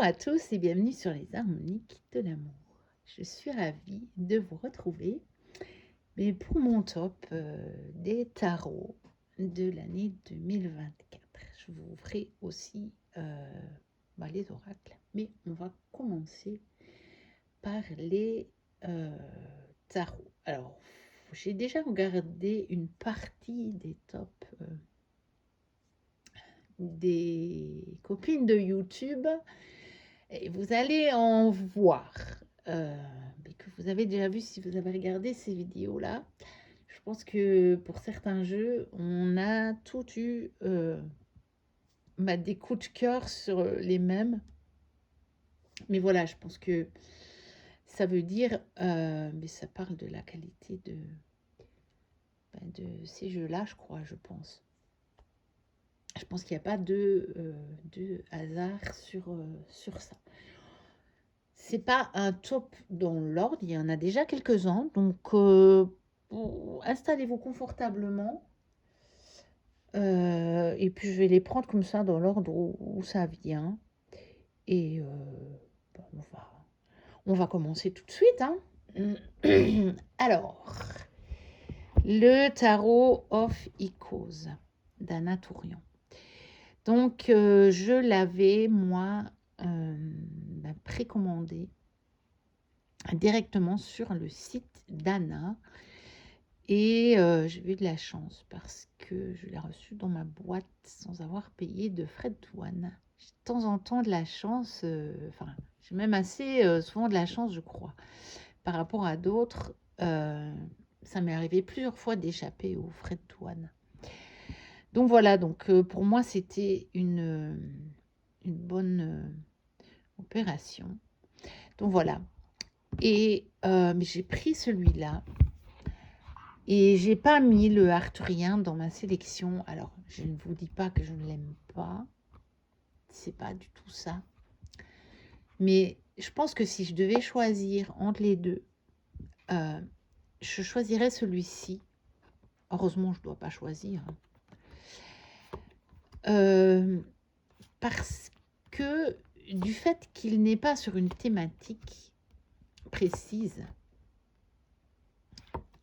à tous et bienvenue sur les harmoniques de l'amour. Je suis ravie de vous retrouver mais pour mon top des tarots de l'année 2024. Je vous ferai aussi les oracles, mais on va commencer par les tarots. Alors, j'ai déjà regardé une partie des tops des copines de YouTube et vous allez en voir mais que vous avez déjà vu si vous avez regardé ces vidéos là. Je pense que pour certains jeux on a tout eu des coups de cœur sur les mêmes, mais voilà, je pense que ça veut dire mais ça parle de la qualité de ces jeux là, je pense qu'il n'y a pas de hasard sur ça. C'est pas un top dans l'ordre, il y en a déjà quelques-uns, donc installez-vous confortablement et puis je vais les prendre comme ça dans l'ordre où ça vient et on va commencer tout de suite, hein. Alors, le tarot of Icôse d'Anna Tourian. Donc, je l'avais, moi, précommandé directement sur le site d'Anna. Et j'ai eu de la chance parce que je l'ai reçu dans ma boîte sans avoir payé de frais de douane. J'ai de temps en temps de la chance, j'ai même assez souvent de la chance, je crois, par rapport à d'autres. Ça m'est arrivé plusieurs fois d'échapper aux frais de douane. Donc voilà, donc pour moi c'était une bonne opération. Donc voilà. Et mais j'ai pris celui-là et j'ai pas mis le arthurien dans ma sélection. Alors je ne vous dis pas que je ne l'aime pas, c'est pas du tout ça. Mais je pense que si je devais choisir entre les deux, je choisirais celui-ci. Heureusement, je ne dois pas choisir. Parce que du fait qu'il n'est pas sur une thématique précise,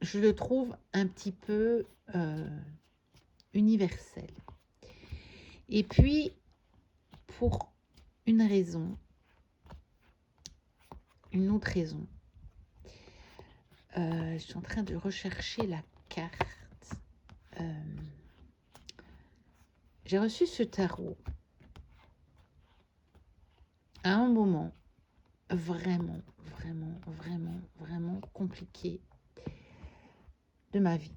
je le trouve un petit peu universel. Et puis, pour une autre raison, je suis en train de rechercher la carte. J'ai reçu ce tarot à un moment vraiment compliqué de ma vie.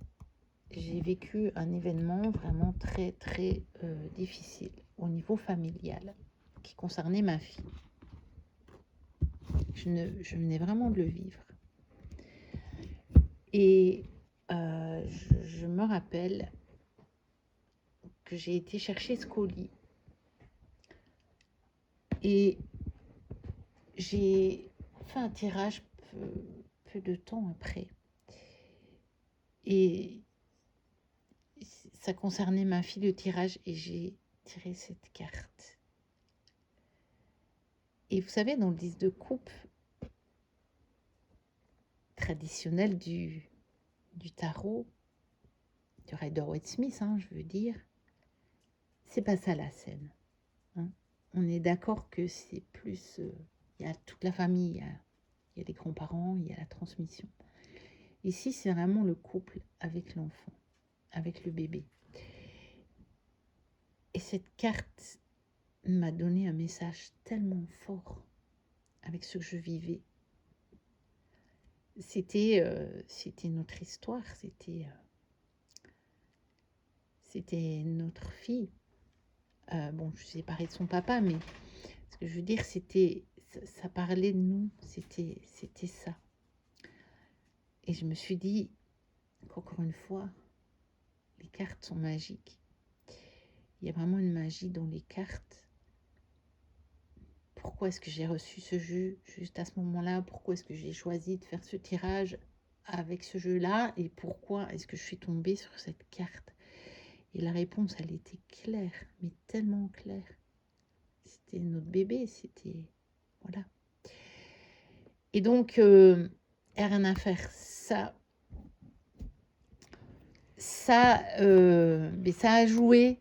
J'ai vécu un événement vraiment très difficile au niveau familial qui concernait ma fille. Je venais vraiment de le vivre. Et je me rappelle que j'ai été chercher ce colis et j'ai fait un tirage peu de temps après. Et ça concernait ma fille, le tirage, et j'ai tiré cette carte. Et vous savez, dans le 10 de coupe traditionnel du tarot, du Rider-Waite-Smith, je veux dire, c'est pas ça la scène. On est d'accord que c'est plus... il y a toute la famille, il y a les grands-parents, il y a la transmission. Ici, c'est vraiment le couple avec l'enfant, avec le bébé. Et cette carte m'a donné un message tellement fort avec ce que je vivais. C'était notre histoire, c'était notre fille. Je suis séparée de son papa, mais ce que je veux dire, ça parlait de nous, c'était ça. Et je me suis dit qu'encore une fois, les cartes sont magiques. Il y a vraiment une magie dans les cartes. Pourquoi est-ce que j'ai reçu ce jeu juste à ce moment-là? Pourquoi est-ce que j'ai choisi de faire ce tirage avec ce jeu-là? Et pourquoi est-ce que je suis tombée sur cette carte? Et la réponse, elle était claire, mais tellement claire. C'était notre bébé, c'était Voilà. Et donc, rien à faire. Mais ça a joué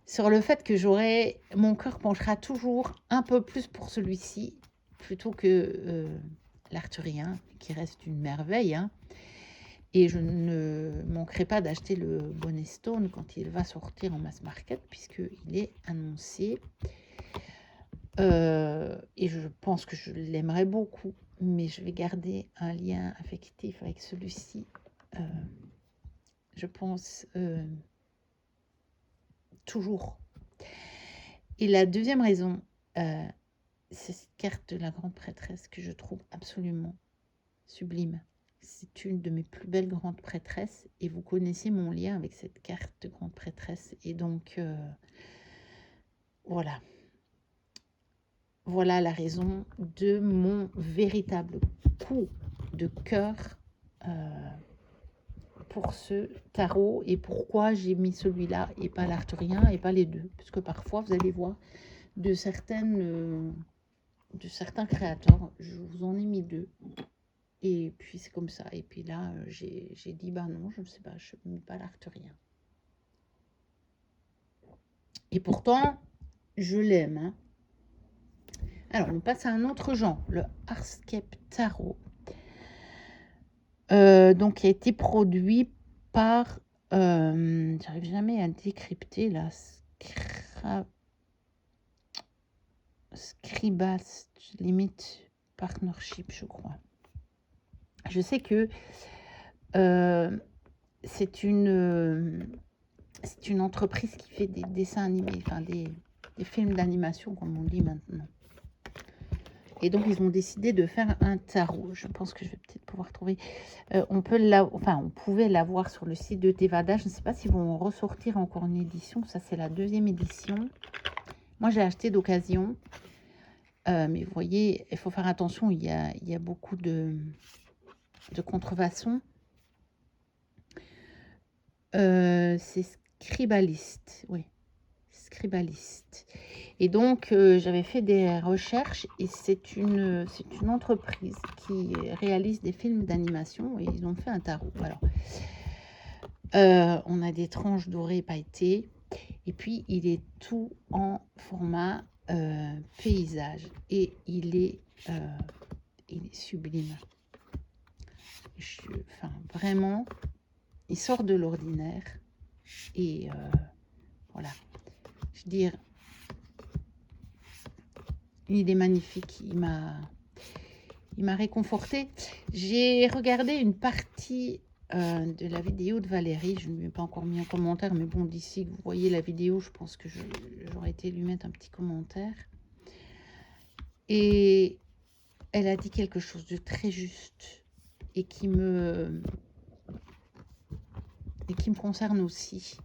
sur le fait que mon cœur penchera toujours un peu plus pour celui-ci plutôt que l'Arthurien, qui reste une merveille, hein. Et je ne manquerai pas d'acheter le Bonnet Stone quand il va sortir en mass market, puisqu'il est annoncé. Et je pense que je l'aimerais beaucoup, mais je vais garder un lien affectif avec celui-ci. Je pense toujours. Et la deuxième raison, c'est cette carte de la grande prêtresse que je trouve absolument sublime. C'est une de mes plus belles grandes prêtresses et vous connaissez mon lien avec cette carte de grande prêtresse. Et donc, voilà. Voilà la raison de mon véritable coup de cœur pour ce tarot et pourquoi j'ai mis celui-là et pas l'Arthurien et pas les deux. Parce que parfois, vous allez voir, de certains créateurs, je vous en ai mis deux. Et puis c'est comme ça. Et puis là, j'ai dit, bah non, je ne sais pas, je ne mets pas l'Arthurien. Et pourtant, je l'aime. Hein. Alors, on passe à un autre genre, le Heartscape Tarot. Donc, qui a été produit par, j'arrive jamais à décrypter la Scribas Limit Partnership, je crois. Je sais que c'est une entreprise qui fait des dessins animés, enfin des films d'animation, comme on dit maintenant. Et donc, ils ont décidé de faire un tarot. Je pense que je vais peut-être pouvoir trouver. On pouvait l'avoir sur le site de Tevada. Je ne sais pas s'ils vont ressortir encore une édition. Ça, c'est la deuxième édition. Moi, j'ai acheté d'occasion. Mais vous voyez, il faut faire attention. Il y a beaucoup de contrefaçons. C'est Scribalist. Oui, Scribalist. Et donc, j'avais fait des recherches et c'est une entreprise qui réalise des films d'animation et ils ont fait un tarot. Alors, on a des tranches dorées pailletées et puis il est tout en format paysage et il est sublime. Vraiment, il sort de l'ordinaire et voilà. Je veux dire, il est magnifique, il m'a réconfortée. J'ai regardé une partie de la vidéo de Valérie, je ne lui ai pas encore mis un commentaire, mais bon, d'ici que vous voyez la vidéo, je pense que j'aurais été lui mettre un petit commentaire. Et elle a dit quelque chose de très juste et qui me concerne aussi.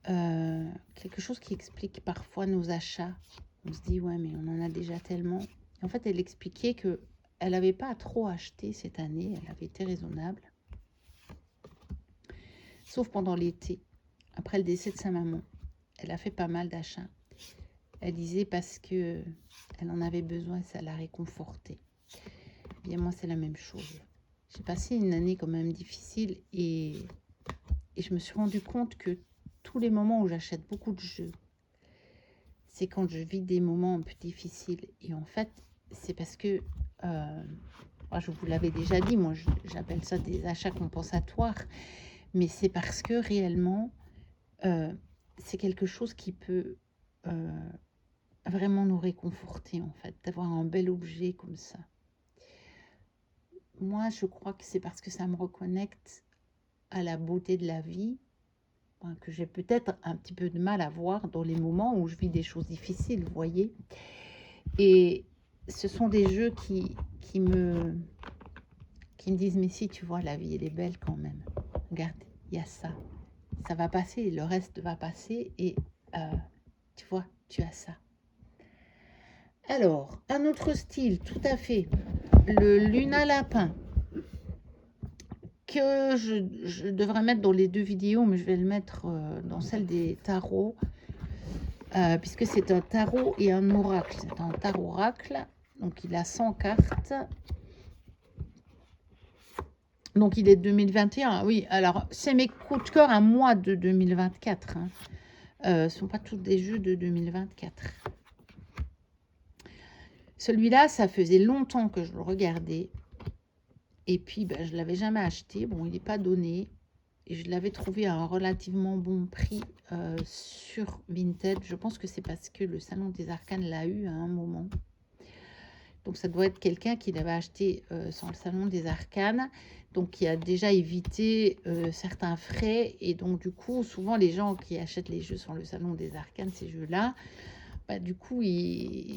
Quelque chose qui explique parfois nos achats. On se dit, ouais, mais on en a déjà tellement. En fait, elle expliquait que elle n'avait pas trop acheté cette année. Elle avait été raisonnable. Sauf pendant l'été. Après le décès de sa maman. Elle a fait pas mal d'achats. Elle disait parce que elle en avait besoin, ça l'a réconfortée. Eh bien, moi, c'est la même chose. J'ai passé une année quand même difficile et je me suis rendu compte que tous les moments où j'achète beaucoup de jeux, c'est quand je vis des moments un peu difficiles. Et en fait, c'est parce que, je vous l'avais déjà dit, moi j'appelle ça des achats compensatoires, mais c'est parce que réellement, c'est quelque chose qui peut vraiment nous réconforter, en fait, d'avoir un bel objet comme ça. Moi, je crois que c'est parce que ça me reconnecte à la beauté de la vie, que j'ai peut-être un petit peu de mal à voir dans les moments où je vis des choses difficiles, vous voyez. Et ce sont des jeux qui me disent, mais si, tu vois, la vie, elle est belle quand même. Regarde, il y a ça. Ça va passer, le reste va passer et tu vois, tu as ça. Alors, un autre style, tout à fait. Le Luna Lapin. Que je devrais mettre dans les deux vidéos, mais je vais le mettre dans celle des tarots. puisque c'est un tarot et un oracle. C'est un tarot-oracle, donc il a 100 cartes. Donc il est de 2021, oui. Alors, c'est mes coups de cœur à moi de 2024. Hein. Ce ne sont pas tous des jeux de 2024. Celui-là, ça faisait longtemps que je le regardais. Et puis, ben, je ne l'avais jamais acheté. Bon, il n'est pas donné. Et je l'avais trouvé à un relativement bon prix sur Vinted. Je pense que c'est parce que le Salon des Arcanes l'a eu à un moment. Donc, ça doit être quelqu'un qui l'avait acheté sur le Salon des Arcanes. Donc, qui a déjà évité certains frais. Et donc, du coup, souvent, les gens qui achètent les jeux sur le Salon des Arcanes, ces jeux-là, bah, du coup,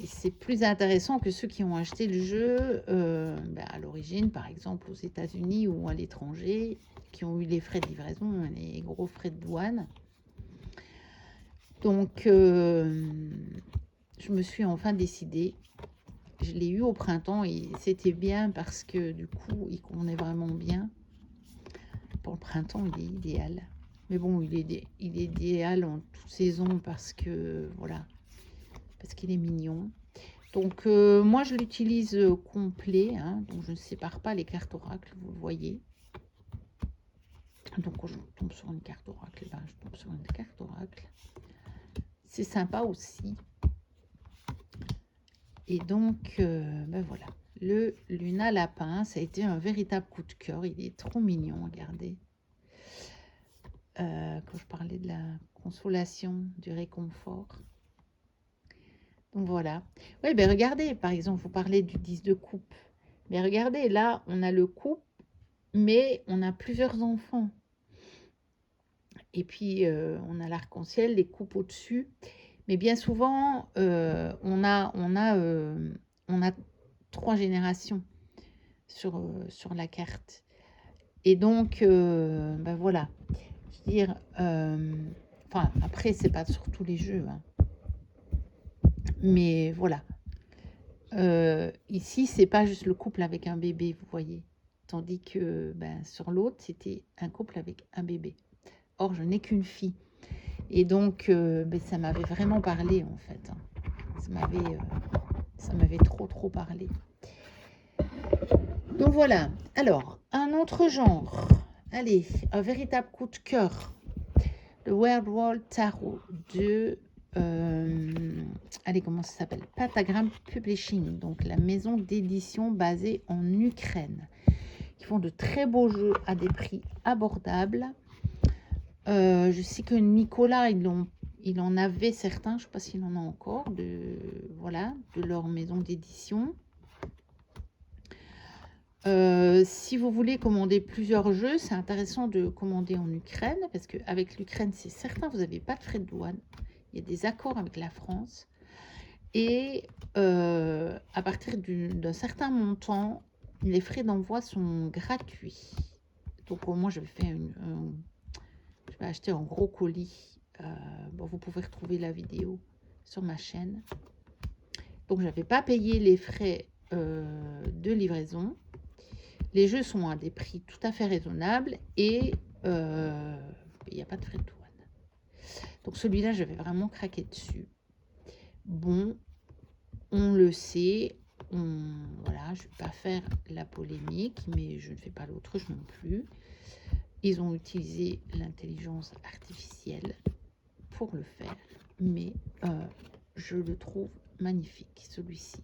c'est plus intéressant que ceux qui ont acheté le jeu bah, à l'origine, par exemple aux États-Unis ou à l'étranger, qui ont eu les frais de livraison, les gros frais de douane. Donc, je me suis enfin décidée. Je l'ai eu au printemps et c'était bien parce que du coup, il convenait vraiment bien. Pour le printemps, il est idéal. Mais bon, il est idéal en toute saison parce que, voilà, parce qu'il est mignon. Donc, moi, je l'utilise complet. Hein, donc, je ne sépare pas les cartes oracle, vous le voyez. Donc, quand je tombe sur une carte oracle, ben, je tombe sur une carte oracle. C'est sympa aussi. Et donc, ben voilà. Le Luna Lapin, ça a été un véritable coup de cœur. Il est trop mignon, regardez. Quand je parlais de la consolation, du réconfort. Donc voilà. Oui, ben regardez, par exemple, vous parlez du 10 de coupe. Mais regardez, là, on a le coupe, mais on a plusieurs enfants. Et puis, on a l'arc-en-ciel, les coupes au-dessus. Mais bien souvent, on a 3 générations sur la carte. Et donc, ben voilà. Je veux dire, enfin, après, c'est pas sur tous les jeux. Hein. Mais voilà. Ici, c'est pas juste le couple avec un bébé, vous voyez. Tandis que ben, sur l'autre, c'était un couple avec un bébé. Or, je n'ai qu'une fille. Et donc, ben, ça m'avait vraiment parlé, en fait. Hein. Ça m'avait trop parlé. Donc, voilà. Alors, un autre genre. Allez, un véritable coup de cœur. Le World World Tarot de... allez, comment ça s'appelle? Pentagram Publishing. Donc, la maison d'édition basée en Ukraine. Qui font de très beaux jeux à des prix abordables. Je sais que Nicolas, il en avait certains, je ne sais pas s'il en a encore, voilà, de leur maison d'édition. Si vous voulez commander plusieurs jeux, c'est intéressant de commander en Ukraine, parce qu'avec l'Ukraine, c'est certain, vous n'avez pas de frais de douane. Il y a des accords avec la France. Et à partir d'un certain montant, les frais d'envoi sont gratuits. Donc moi, je vais acheter un gros colis. Bon, vous pouvez retrouver la vidéo sur ma chaîne. Donc, je n'avais pas payé les frais de livraison. Les jeux sont à des prix tout à fait raisonnables et il n'y a pas de frais de douane. Donc, celui-là, je vais vraiment craquer dessus. Bon, on le sait. Voilà, je ne vais pas faire la polémique, mais je ne fais pas l'autruche non plus. Ils ont utilisé l'intelligence artificielle pour le faire, mais je le trouve magnifique, celui-ci.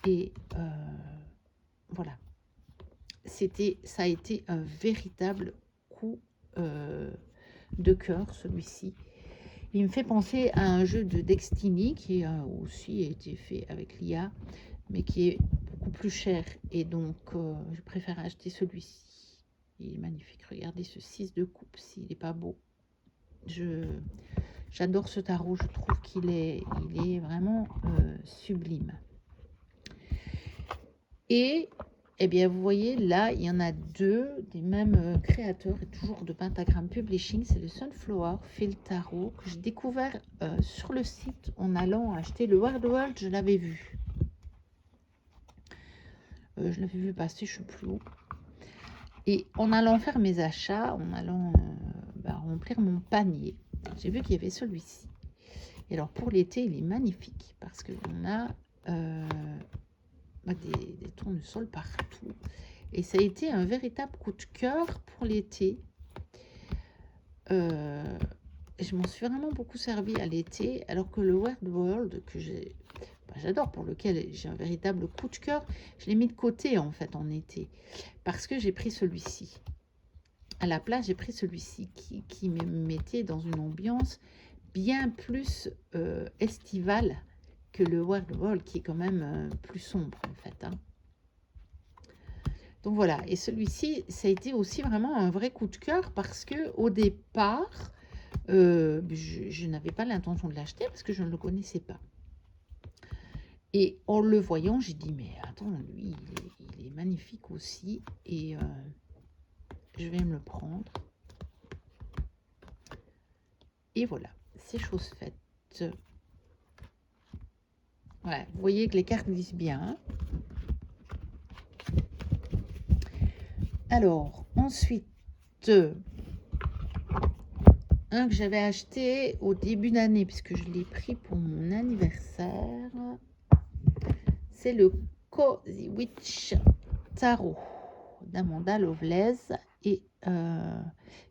Et voilà. Ça a été un véritable coup de cœur, celui-ci. Il me fait penser à un jeu de Destiny qui a aussi été fait avec l'IA, mais qui est beaucoup plus cher. Et donc, je préfère acheter celui-ci. Il est magnifique. Regardez ce 6 de coupe, s'il n'est pas beau. J'adore ce tarot. Je trouve qu'il est vraiment sublime. Et eh bien, vous voyez, là, il y en a deux des mêmes créateurs, et toujours de Pentagram Publishing. C'est le Sunflower Field Tarot que j'ai découvert sur le site en allant acheter le World World. Je l'avais vu. Je l'avais vu passer, je ne sais plus où. Et en allant faire mes achats, en allant remplir mon panier, j'ai vu qu'il y avait celui-ci. Et alors pour l'été, il est magnifique parce qu'on a des tournesols partout. Et ça a été un véritable coup de cœur pour l'été. Je m'en suis vraiment beaucoup servi à l'été, alors que le Weird World, que j'adore, pour lequel j'ai un véritable coup de cœur, je l'ai mis de côté en fait en été, parce que j'ai pris celui-ci. À la place, j'ai pris celui-ci qui me mettait dans une ambiance bien plus estivale que le Weird World, qui est quand même plus sombre en fait. Hein. Donc voilà, et celui-ci, ça a été aussi vraiment un vrai coup de cœur, parce que au départ, je n'avais pas l'intention de l'acheter parce que je ne le connaissais pas. Et en le voyant, j'ai dit, mais attends, lui, il est magnifique aussi. Et je vais me le prendre. Et voilà, c'est chose faite. Voilà, vous voyez que les cartes disent bien. Hein. Alors, ensuite, un que j'avais acheté au début d'année, puisque je l'ai pris pour mon anniversaire. C'est le Cozy Witch Tarot d'Amanda Lovelace et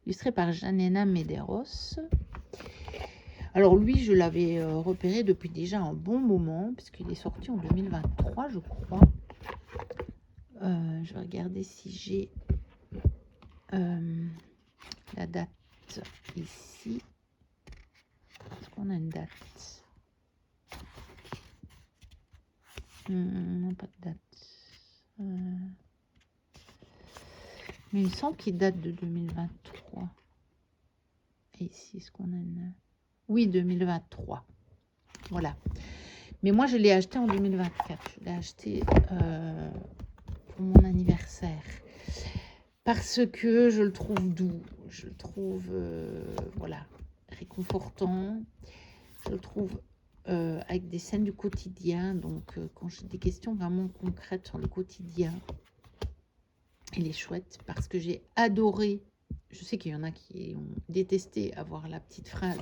illustré par Janena Medeiros. Alors lui, je l'avais repéré depuis déjà un bon moment, puisqu'il est sorti en 2023, je crois. Je vais regarder si j'ai la date ici. Est-ce qu'on a une date? Non, pas de date. Mais il me semble qu'il date de 2023. Et ici, est-ce qu'on a une... Oui, 2023. Voilà. Mais moi, je l'ai acheté en 2024. Je l'ai acheté pour mon anniversaire. Parce que je le trouve doux. Je le trouve, voilà, réconfortant. Je le trouve avec des scènes du quotidien. Donc, quand j'ai des questions vraiment concrètes sur le quotidien, il est chouette parce que j'ai adoré. Je sais qu'il y en a qui ont détesté avoir la petite phrase.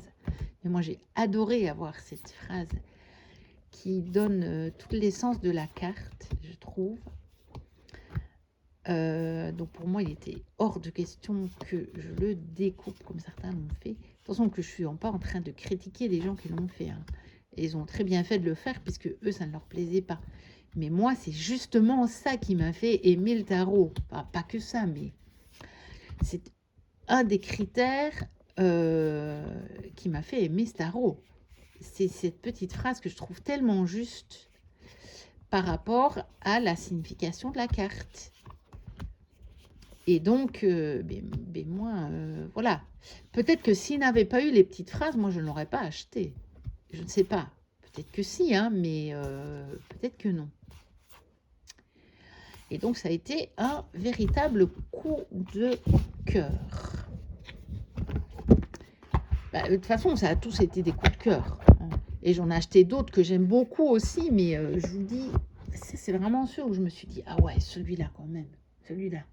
Mais moi, j'ai adoré avoir cette phrase qui donne tout l'essence de la carte, je trouve. Donc pour moi, il était hors de question que je le découpe comme certains l'ont fait. Attention que je ne suis pas en train de critiquer les gens qui l'ont fait. Hein. Et ils ont très bien fait de le faire puisque eux, ça ne leur plaisait pas. Mais moi, c'est justement ça qui m'a fait aimer le tarot. Enfin, pas que ça, mais c'est un des critères qui m'a fait aimer ce tarot. C'est cette petite phrase que je trouve tellement juste par rapport à la signification de la carte. Et donc, moi, voilà. Peut-être que s'il n'avait pas eu les petites phrases, moi, je ne l'aurais pas acheté. Je ne sais pas. Peut-être que si, hein, mais peut-être que non. Et donc, ça a été un véritable coup de cœur. Bah, de toute façon, ça a tous été des coups de cœur. Hein. Et j'en ai acheté d'autres que j'aime beaucoup aussi, mais je vous dis, c'est vraiment sûr où je me suis dit, ah ouais, celui-là quand même, celui-là,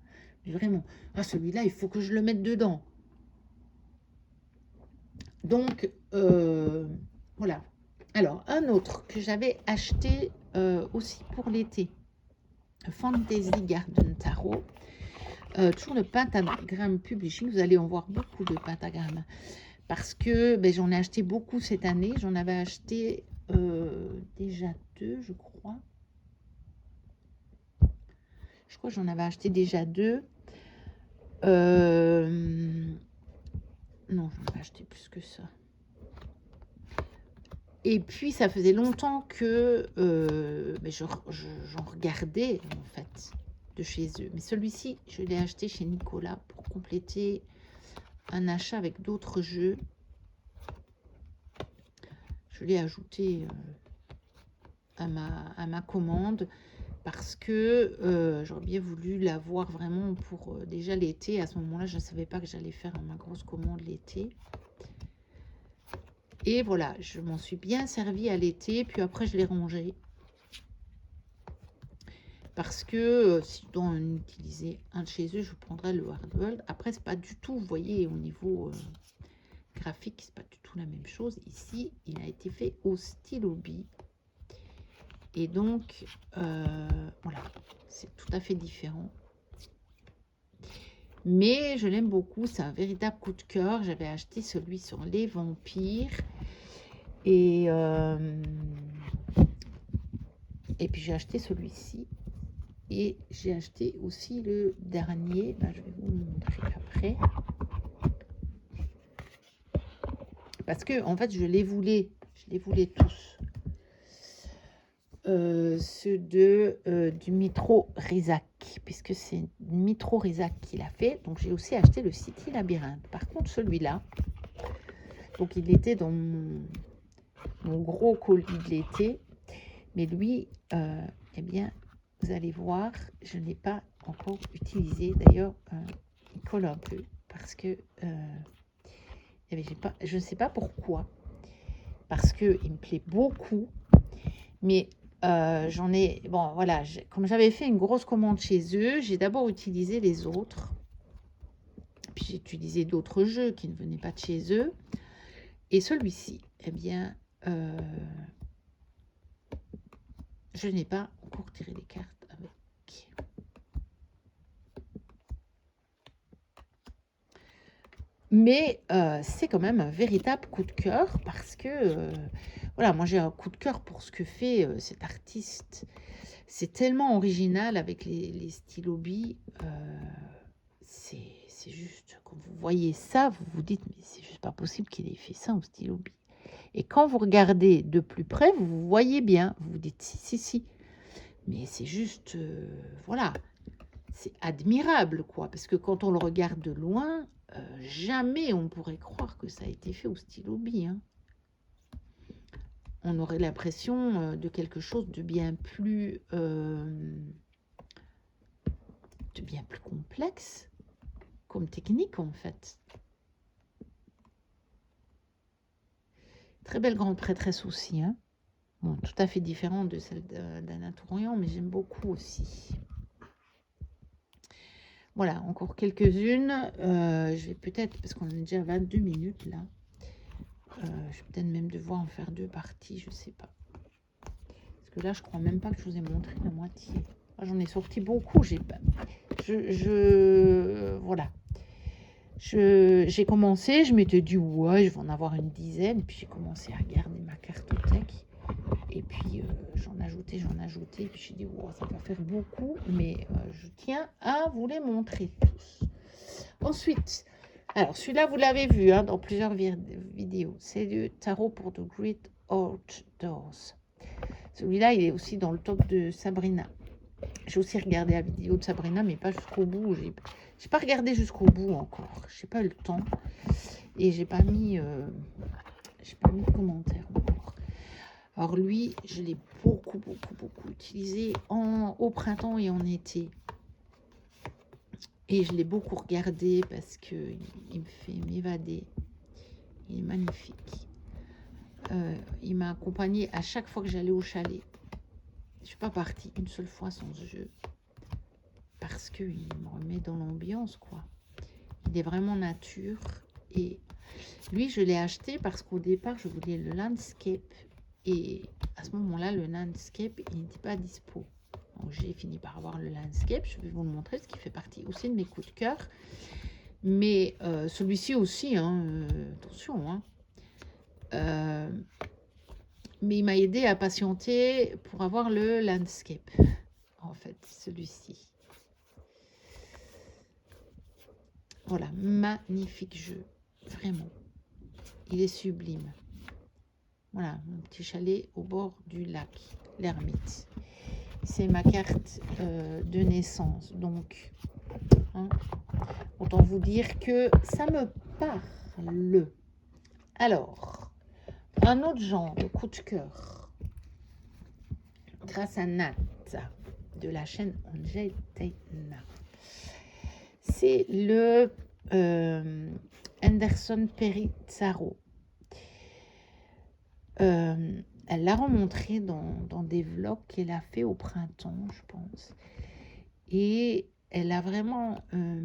vraiment, ah celui-là, il faut que je le mette dedans. Donc, voilà. Alors, un autre que j'avais acheté aussi pour l'été, Fantasy Garden Tarot, toujours le Pentagram Publishing, vous allez en voir beaucoup de pentagrammes. Parce que j'en ai acheté beaucoup cette année. J'en avais acheté déjà 2, je crois. Je crois que j'en avais acheté déjà 2. Non, j'en avais acheté plus que ça. Et puis, ça faisait longtemps que j'en regardais, en fait, de chez eux. Mais celui-ci, je l'ai acheté chez Nicolas pour compléter un achat avec d'autres jeux. Je l'ai ajouté à ma commande parce que j'aurais bien voulu l'avoir vraiment pour déjà l'été. À ce moment-là, je ne savais pas que j'allais faire ma grosse commande l'été. Et voilà, je m'en suis bien servi à l'été. Puis après, je l'ai rangé. Parce que si je dois en utiliser un de chez eux, je prendrai le Hard World. Après, c'est pas du tout, vous voyez, au niveau graphique, c'est pas du tout la même chose. Ici, il a été fait au stylo bille. Et donc, voilà, c'est tout à fait différent. Mais je l'aime beaucoup, c'est un véritable coup de cœur. J'avais acheté celui sur les vampires. Et puis j'ai acheté celui-ci. Et j'ai acheté aussi le dernier. Ben, je vais vous le montrer après. Parce que, en fait, je les voulais tous. Ceux du Mitro Rizak, puisque c'est Mitro Rizak qui l'a fait. Donc, j'ai aussi acheté le City Labyrinthe. Par contre, celui-là, donc il était dans mon gros colis de l'été. Mais lui, eh bien, vous allez voir, je ne l'ai pas encore utilisé. D'ailleurs, il colle un peu parce que je ne sais pas pourquoi. Parce qu'il me plaît beaucoup. Mais j'en ai... Bon, voilà, comme j'avais fait une grosse commande chez eux, j'ai d'abord utilisé les autres. Puis j'ai utilisé d'autres jeux qui ne venaient pas de chez eux. Et celui-ci, eh bien, je n'ai pas encore tiré les cartes avec. Mais c'est quand même un véritable coup de cœur parce que, voilà, moi j'ai un coup de cœur pour ce que fait cet artiste. C'est tellement original avec les stylos billes. C'est juste, quand vous voyez ça, vous vous dites, mais c'est juste pas possible qu'il ait fait ça au stylo bille. Et quand vous regardez de plus près, vous voyez bien, vous vous dites, si. Mais c'est juste, voilà, c'est admirable, quoi. Parce que quand on le regarde de loin, jamais on pourrait croire que ça a été fait au stylo bille, hein. On aurait l'impression de quelque chose de bien plus complexe comme technique, en fait. Très belle grande prêtresse aussi, hein. Bon, tout à fait différente de celle d'Anna Tourian, mais j'aime beaucoup aussi. Voilà, encore quelques-unes. Je vais peut-être, parce qu'on est déjà à 22 minutes là, je vais peut-être même devoir en faire 2 parties, je sais pas. Parce que là, je crois même pas que je vous ai montré la moitié. J'en ai sorti beaucoup, voilà. J'ai commencé, je m'étais dit, ouais, je vais en avoir une dizaine. Puis j'ai commencé à regarder ma cartothèque. Et puis j'en ajoutais. Et puis j'ai dit, wow, ça va faire beaucoup. Mais je tiens à vous les montrer tous. Ensuite, alors celui-là, vous l'avez vu hein, dans plusieurs vidéos. C'est le tarot pour The Great Outdoors. Celui-là, il est aussi dans le top de Sabrina. J'ai aussi regardé la vidéo de Sabrina, mais pas jusqu'au bout. J'ai pas regardé jusqu'au bout encore. J'ai pas eu le temps. Et j'ai pas mis de commentaires encore. Alors lui, je l'ai beaucoup utilisé au printemps et en été. Et je l'ai beaucoup regardé parce qu'il me fait m'évader. Il est magnifique. Il m'a accompagnée à chaque fois que j'allais au chalet. Je suis pas partie une seule fois sans ce jeu. Parce qu'il me remet dans l'ambiance, quoi. Il est vraiment nature. Et lui, je l'ai acheté parce qu'au départ, je voulais le landscape. Et à ce moment-là, le landscape, il n'était pas dispo. Donc, j'ai fini par avoir le landscape. Je vais vous le montrer, ce qui fait partie aussi de mes coups de cœur. Mais celui-ci aussi, hein, attention. Hein. Mais il m'a aidé à patienter pour avoir le landscape. En fait, celui-ci. Voilà, magnifique jeu. Vraiment. Il est sublime. Voilà, mon petit chalet au bord du lac, l'ermite. C'est ma carte de naissance. Donc, hein, autant vous dire que ça me parle. Alors, un autre genre de coup de cœur. Grâce à Nat, de la chaîne Angel Taina. C'est le Anderson Perizzaro. Elle l'a remontré dans des vlogs qu'elle a fait au printemps, je pense. Et elle a vraiment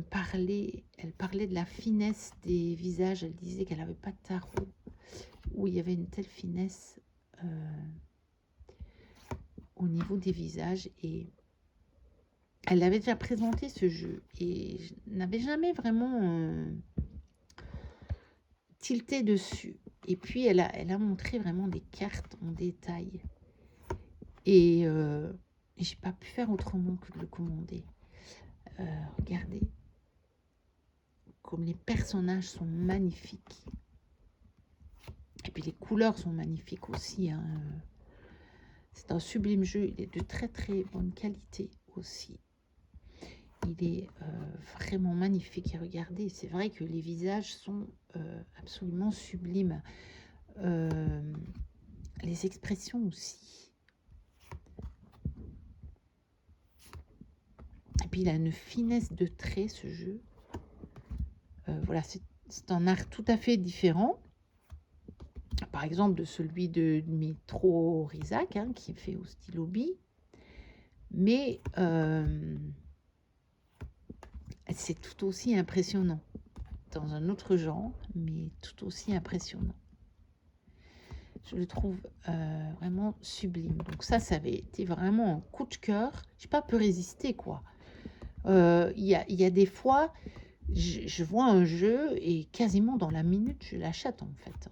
parlé, elle parlait de la finesse des visages. Elle disait qu'elle n'avait pas de tarot où il y avait une telle finesse au niveau des visages. Et elle avait déjà présenté ce jeu et je n'avais jamais vraiment tilté dessus. Et puis elle a montré vraiment des cartes en détail. Et j'ai pas pu faire autrement que de le commander. Regardez comme les personnages sont magnifiques. Et puis les couleurs sont magnifiques aussi. Hein. C'est un sublime jeu. Il est de très très bonne qualité aussi. Il est vraiment magnifique. Et regardez, c'est vrai que les visages sont absolument sublimes. Les expressions aussi. Et puis il a une finesse de trait, ce jeu. Voilà, c'est un art tout à fait différent. Par exemple, de celui de Dmitro Rizak, hein, qui est fait au stylo bille. Mais c'est tout aussi impressionnant. Dans un autre genre, mais tout aussi impressionnant. Je le trouve vraiment sublime. Donc ça avait été vraiment un coup de cœur. Je n'ai pas pu résister, quoi. Il y a des fois, je vois un jeu et quasiment dans la minute, je l'achète en fait.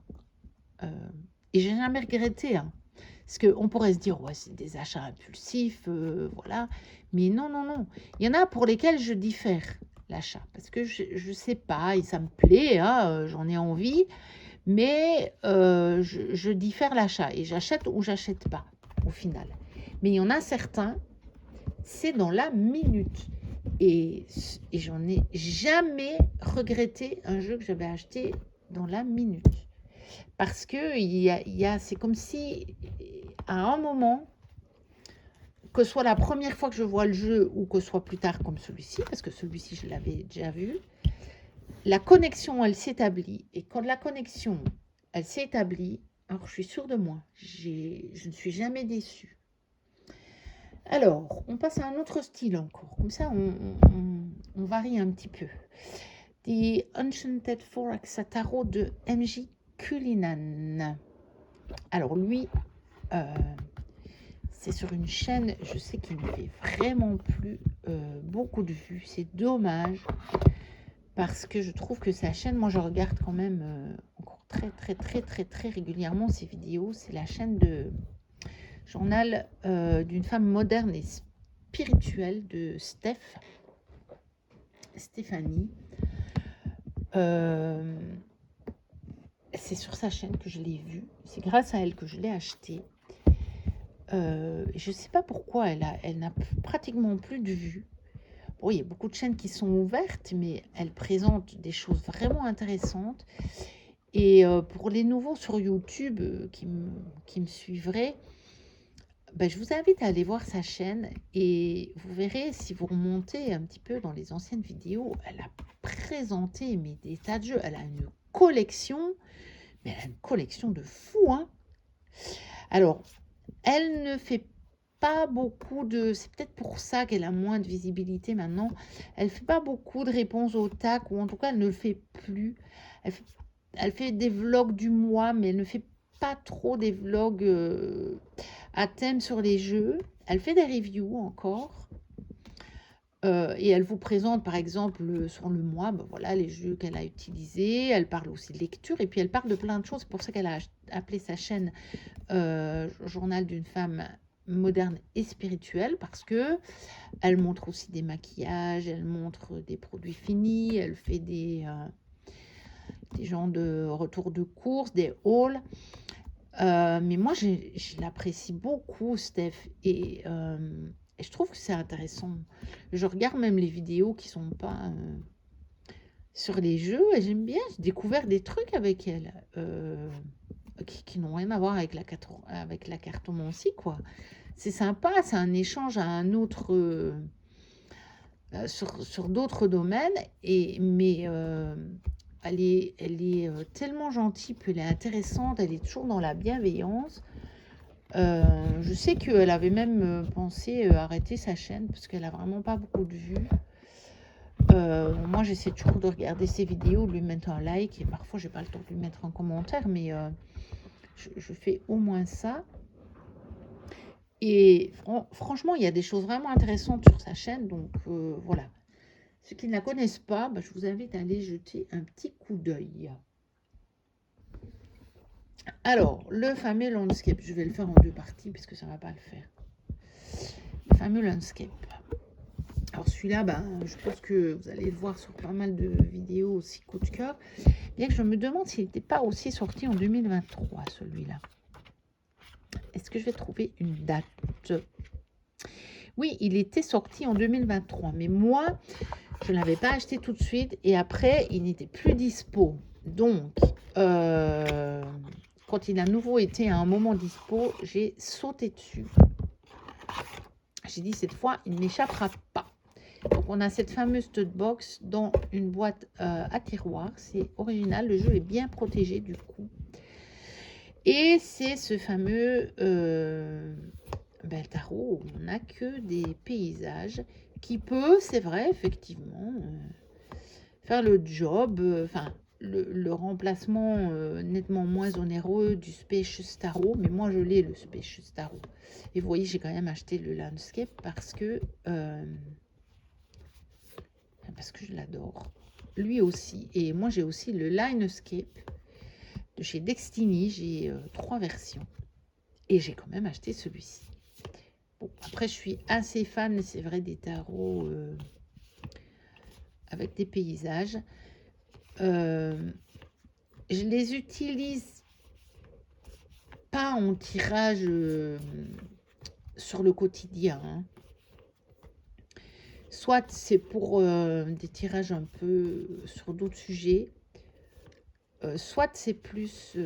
Et j'ai jamais regretté. Hein. Parce qu'on pourrait se dire, ouais, c'est des achats impulsifs, voilà. Mais non, non, non. Il y en a pour lesquels je diffère l'achat. Parce que je ne sais pas, et ça me plaît, hein, j'en ai envie. Mais je diffère l'achat. Et j'achète ou j'achète pas, au final. Mais il y en a certains, c'est dans la minute. Et j'en ai jamais regretté un jeu que j'avais acheté dans la minute. Parce que c'est comme si, à un moment, que ce soit la première fois que je vois le jeu ou que ce soit plus tard comme celui-ci, parce que celui-ci, je l'avais déjà vu, la connexion, elle s'établit. Et quand la connexion, elle s'est établie, alors je suis sûre de moi, je ne suis jamais déçue. Alors, on passe à un autre style encore. Comme ça, on varie un petit peu. The Enchanted Forex Tarot de MJ Cullinan. Alors lui, c'est sur une chaîne, je sais qu'il ne fait vraiment plus beaucoup de vues. C'est dommage parce que je trouve que sa chaîne, moi je regarde quand même encore très régulièrement ses vidéos. C'est la chaîne de journal d'une femme moderne et spirituelle de Stéphanie. C'est sur sa chaîne que je l'ai vue. C'est grâce à elle que je l'ai acheté. Je ne sais pas pourquoi elle n'a pratiquement plus de vues. Bon, il y a beaucoup de chaînes qui sont ouvertes, mais elle présente des choses vraiment intéressantes. Et pour les nouveaux sur YouTube qui me suivraient, ben, je vous invite à aller voir sa chaîne et vous verrez, si vous remontez un petit peu dans les anciennes vidéos, elle a présenté mais des tas de jeux. Elle a une collection, mais elle a une collection de fous. Hein. Alors, elle ne fait pas beaucoup de... C'est peut-être pour ça qu'elle a moins de visibilité maintenant. Elle ne fait pas beaucoup de réponses au tac, ou en tout cas, elle ne le fait plus. Elle fait des vlogs du mois, mais elle ne fait pas trop des vlogs à thème sur les jeux. Elle fait des reviews encore. Et elle vous présente, par exemple, sur le mois, ben voilà, les jeux qu'elle a utilisés. Elle parle aussi de lecture, et puis elle parle de plein de choses. C'est pour ça qu'elle a appelé sa chaîne Journal d'une femme moderne et spirituelle, parce que elle montre aussi des maquillages, elle montre des produits finis, elle fait des genres de retours de course, des hauls. Mais moi, je l'apprécie beaucoup, Steph, et je trouve que c'est intéressant. Je regarde même les vidéos qui sont pas sur les jeux, et j'aime bien. J'ai découvert des trucs avec elle qui n'ont rien à voir avec la cartomancie, quoi. C'est sympa, c'est un échange à un autre... sur d'autres domaines, mais elle est tellement gentille, puis elle est intéressante, elle est toujours dans la bienveillance. Je sais qu'elle avait même pensé arrêter sa chaîne, parce qu'elle a vraiment pas beaucoup de vues. moi, j'essaie toujours de regarder ses vidéos, de lui mettre un like. Et parfois, j'ai pas le temps de lui mettre un commentaire, mais je fais au moins ça. Et franchement, il y a des choses vraiment intéressantes sur sa chaîne. Donc, voilà. Ceux qui ne la connaissent pas, bah, je vous invite à aller jeter un petit coup d'œil. Alors, le fameux landscape, je vais le faire en 2 parties parce que ça ne va pas le faire. Le fameux landscape. Alors celui-là, ben, je pense que vous allez le voir sur pas mal de vidéos aussi coup de cœur. Bien que je me demande s'il n'était pas aussi sorti en 2023, celui-là. Est-ce que je vais trouver une date? Oui, il était sorti en 2023, mais moi, je ne l'avais pas acheté tout de suite et après, il n'était plus dispo. Donc, quand il a nouveau été à un moment dispo, j'ai sauté dessus. J'ai dit, cette fois, il ne m'échappera pas. Donc, on a cette fameuse stud box dans une boîte à tiroir. C'est original, le jeu est bien protégé du coup. Et c'est ce fameux tarot où on n'a que des paysages qui peut, c'est vrai, effectivement, faire le job, enfin, le remplacement nettement moins onéreux du Spacious Tarot. Mais moi, je l'ai, le Spacious Tarot. Et vous voyez, j'ai quand même acheté le Landscape parce que je l'adore. Lui aussi. Et moi, j'ai aussi le Linescape de chez Destiny. J'ai 3 versions. Et j'ai quand même acheté celui-ci. Bon, après, je suis assez fan, c'est vrai, des tarots avec des paysages. Je les utilise pas en tirage sur le quotidien. Hein. Soit c'est pour des tirages un peu sur d'autres sujets. Soit c'est plus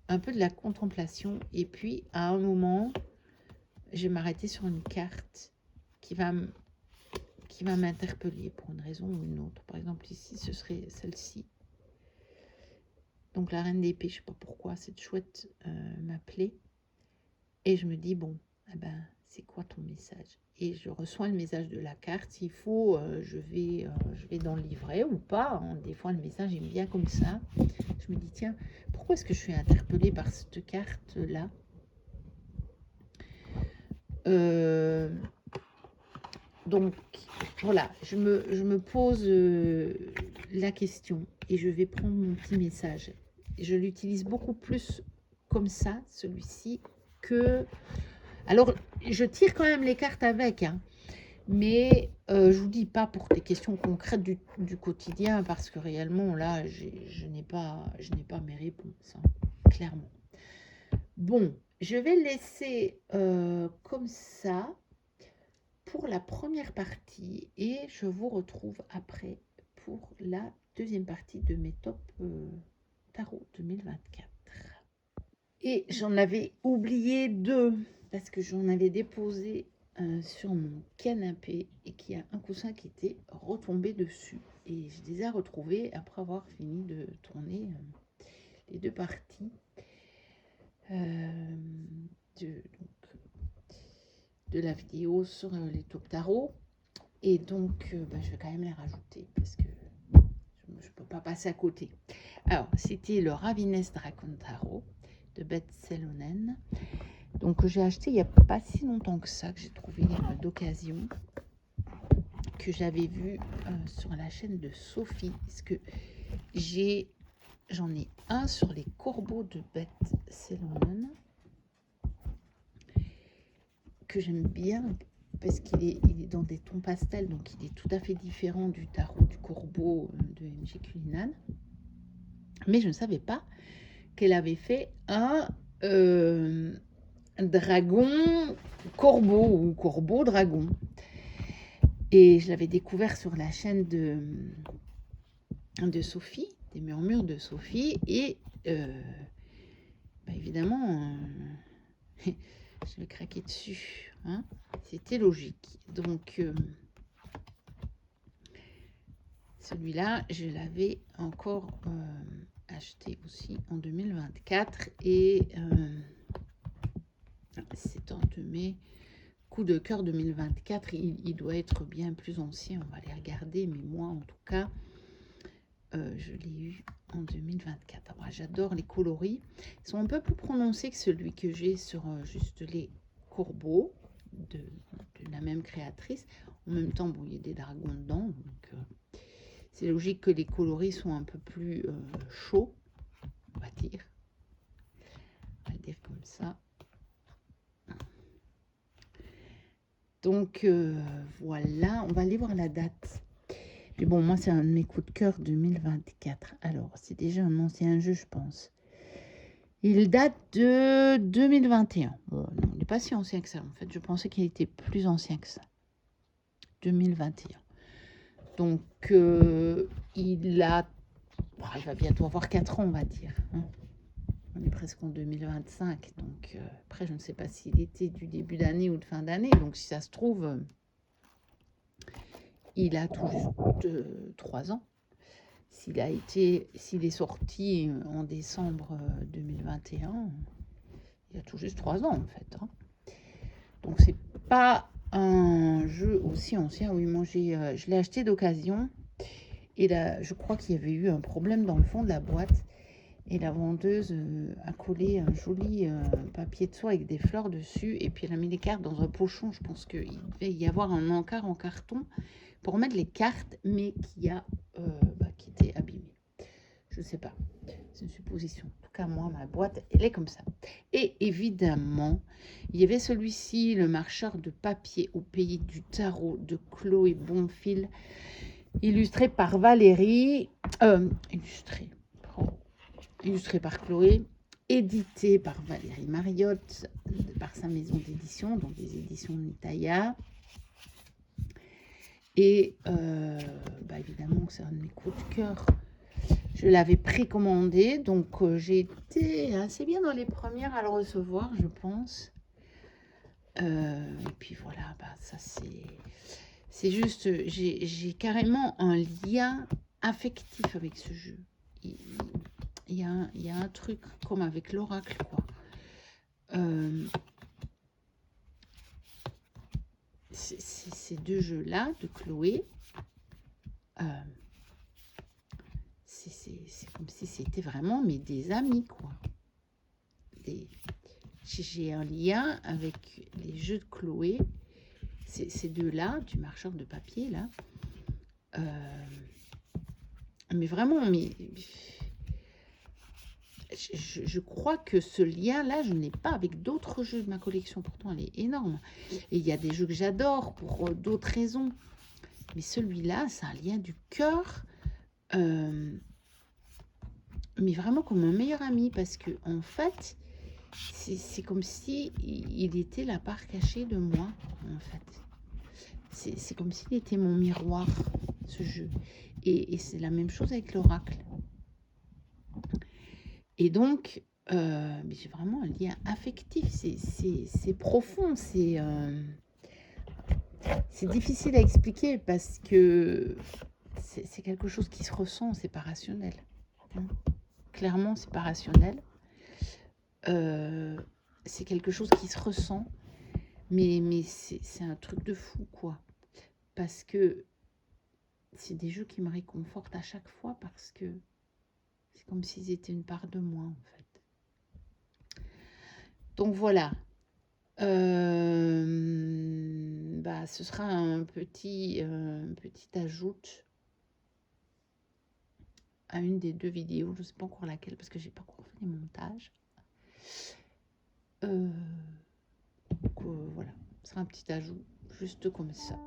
un peu de la contemplation. Et puis, à un moment, je vais m'arrêter sur une carte qui va m'interpeller pour une raison ou une autre. Par exemple, ici, ce serait celle-ci. Donc, la reine d'épée, je ne sais pas pourquoi, cette chouette m'appelait. Et je me dis, bon, eh ben, c'est quoi ton message? Et je reçois le message de la carte. S'il faut, je vais dans le livret ou pas. Hein. Des fois, le message est bien comme ça. Je me dis, tiens, pourquoi est-ce que je suis interpellée par cette carte-là? Donc, voilà, je me pose la question et je vais prendre mon petit message. Je l'utilise beaucoup plus comme ça, celui-ci, que... Alors, je tire quand même les cartes avec, hein, mais je vous dis pas pour des questions concrètes du quotidien, parce que réellement, là, je n'ai pas mes réponses, hein, clairement. Bon, je vais le laisser comme ça pour la première partie et je vous retrouve après pour la deuxième partie de mes top tarot 2024. Et j'en avais oublié 2 parce que j'en avais déposé sur mon canapé et qu'il y a un coussin qui était retombé dessus. Et je les ai retrouvés après avoir fini de tourner les 2 parties de la vidéo sur les top tarot. Et donc, je vais quand même les rajouter parce que je ne peux pas passer à côté. Alors, c'était le Raviness Dragon Tarot de Beth Selonen. Donc, j'ai acheté il n'y a pas si longtemps que ça, que j'ai trouvé d'occasion, que j'avais vu sur la chaîne de Sophie. Parce que j'en ai un sur les corbeaux de Beth Selonen que j'aime bien parce qu'il est dans des tons pastels, donc il est tout à fait différent du tarot du corbeau de MJ Cullinan. Mais je ne savais pas qu'elle avait fait un dragon corbeau ou corbeau dragon. Et je l'avais découvert sur la chaîne de Sophie, des murmures de Sophie. Et évidemment, je vais craquer dessus. Hein. C'était logique. Donc, celui-là, je l'avais encore acheté aussi en 2024. Et c'est un de mes coup de cœur 2024, il doit être bien plus ancien. On va les regarder, mais moi, en tout cas, je l'ai eu en 2024. Alors, j'adore les coloris. Ils sont un peu plus prononcés que celui que j'ai sur juste les corbeaux de la même créatrice. En même temps, bon, il y a des dragons dedans, donc c'est logique que les coloris sont un peu plus chauds, on va dire. On va dire comme ça. Donc voilà, on va aller voir la date. Mais bon, moi, c'est un de mes coups de cœur 2024. Alors, c'est déjà un ancien jeu, je pense. Il date de 2021. Bon, non, il n'est pas si ancien que ça, en fait. Je pensais qu'il était plus ancien que ça. 2021. Donc, il va bientôt avoir 4 ans, on va dire. Hein. On est presque en 2025. Donc, après, je ne sais pas s'il était du début d'année ou de fin d'année. Donc, si ça se trouve, il a tout juste 3 ans. S'il est sorti en décembre 2021, il a tout juste 3 ans, en fait. Hein. Donc, c'est pas un jeu aussi ancien. Oui, moi, je l'ai acheté d'occasion. Et là, je crois qu'il y avait eu un problème dans le fond de la boîte. Et la vendeuse a collé un joli papier de soie avec des fleurs dessus. Et puis, elle a mis les cartes dans un pochon. Je pense qu'il devait y avoir un encart en carton pour mettre les cartes, mais qui était abîmé. Je ne sais pas. C'est une supposition. En tout cas, moi, ma boîte, elle est comme ça. Et évidemment, il y avait celui-ci, le marcheur de papier au pays du tarot de Chloé Bonfil, illustré par Valérie. Illustré par Chloé, édité par Valérie Mariotte, par sa maison d'édition, donc des éditions Nitaya. Et évidemment, c'est un de mes coups de cœur. Je l'avais précommandé, donc j'ai été assez bien dans les premières à le recevoir, je pense. Et puis voilà, ça c'est juste, j'ai carrément un lien affectif avec ce jeu. Il y a un truc comme avec l'oracle, quoi. Ces deux jeux-là de Chloé, c'est comme si c'était vraiment des amis, quoi. J'ai un lien avec les jeux de Chloé, ces deux-là, du marcheur de papier, là. Mais vraiment, je crois que ce lien-là, je ne l'ai pas avec d'autres jeux de ma collection. Pourtant, elle est énorme. Et il y a des jeux que j'adore pour d'autres raisons. Mais celui-là, c'est un lien du cœur. Mais vraiment comme un meilleur ami. Parce que en fait, c'est comme si il était la part cachée de moi, en fait. C'est comme s'il était mon miroir, ce jeu. Et c'est la même chose avec l'oracle. Et donc, j'ai vraiment un lien affectif. C'est profond. C'est difficile à expliquer parce que c'est quelque chose qui se ressent. C'est pas rationnel. Hein. Clairement, c'est pas rationnel. C'est quelque chose qui se ressent. Mais c'est un truc de fou, quoi. Parce que c'est des jeux qui me réconfortent à chaque fois parce que c'est comme s'ils étaient une part de moi, en fait. Donc voilà. Ce sera un petit ajout à une des deux vidéos. Je ne sais pas encore laquelle parce que j'ai pas encore fait les montages. Donc voilà, ce sera un petit ajout juste comme ça.